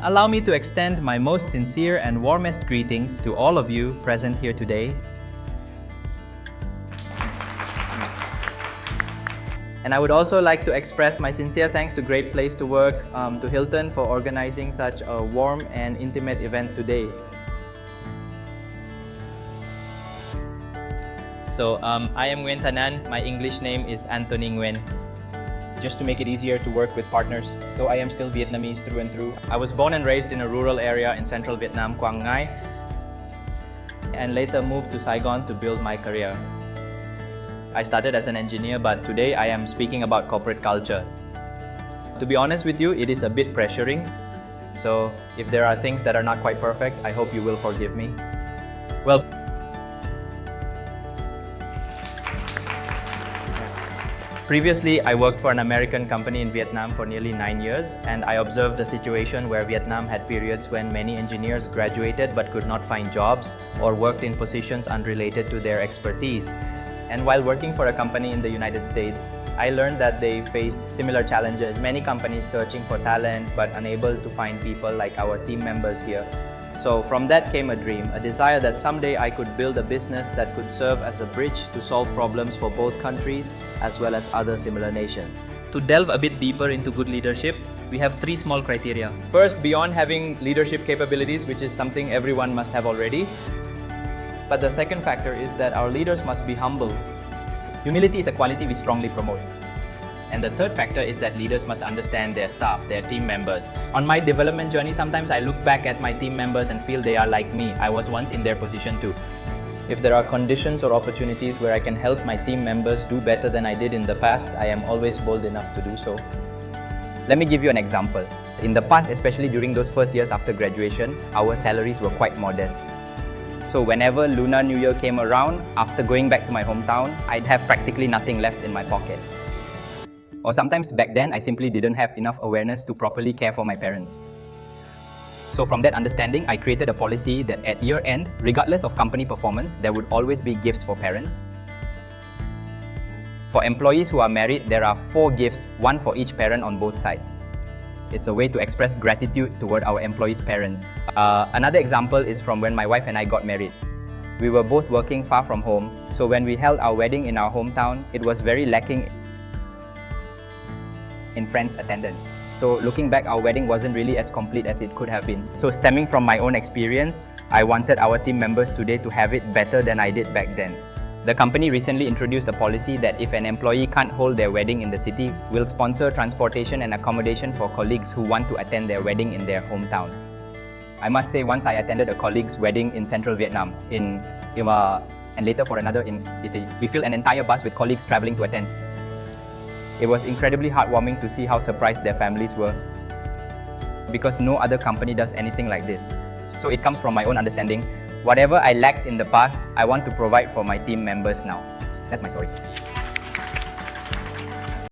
allow me to extend my most sincere and warmest greetings to all of you present here today. And I would also like to express my sincere thanks to Great Place to Work, to Hilton for organizing such a warm and intimate event today. So I am Nguyen Thanan. My English name is Anthony Nguyen. Just to make it easier to work with partners, though I am still Vietnamese through and through. I was born and raised in a rural area in central Vietnam, Quang Ngai, and later moved to Saigon to build my career. I started as an engineer, but today I am speaking about corporate culture. To be honest with you, it is a bit pressuring. So if there are things that are not quite perfect, I hope you will forgive me. Well, previously, I worked for an American company in Vietnam for nearly 9 years, and I observed the situation where Vietnam had periods when many engineers graduated but could not find jobs or worked in positions unrelated to their expertise. And while working for a company in the United States, I learned that they faced similar challenges. Many companies searching for talent but unable to find people like our team members here. So from that came a dream, a desire that someday I could build a business that could serve as a bridge to solve problems for both countries as well as other similar nations. To delve a bit deeper into good leadership, we have 3 small criteria. First, beyond having leadership capabilities, which is something everyone must have already, but the second factor is that our leaders must be humble. Humility is a quality we strongly promote. And the third factor is that leaders must understand their staff, their team members. On my development journey, sometimes I look back at my team members and feel they are like me. I was once in their position too. If there are conditions or opportunities where I can help my team members do better than I did in the past, I am always bold enough to do so. Let me give you an example. In the past, especially during those first years after graduation, our salaries were quite modest. So whenever Lunar New Year came around, after going back to my hometown, I'd have practically nothing left in my pocket. Or sometimes back then, I simply didn't have enough awareness to properly care for my parents. So from that understanding, I created a policy that at year end, regardless of company performance, there would always be gifts for parents. For employees who are married, there are 4 gifts, 1 for each parent on both sides. It's a way to express gratitude toward our employees' parents. Another example is from when my wife and I got married. We were both working far from home, so when we held our wedding in our hometown, it was very lacking in friends' attendance. So looking back, our wedding wasn't really as complete as it could have been. So stemming from my own experience, I wanted our team members today to have it better than I did back then. The company recently introduced a policy that if an employee can't hold their wedding in the city, we'll sponsor transportation and accommodation for colleagues who want to attend their wedding in their hometown. I must say, once I attended a colleague's wedding in central Vietnam, and later for another in Italy, we filled an entire bus with colleagues traveling to attend. It was incredibly heartwarming to see how surprised their families were, because no other company does anything like this. So it comes from my own understanding. Whatever I lacked in the past, I want to provide for my team members now. That's my story.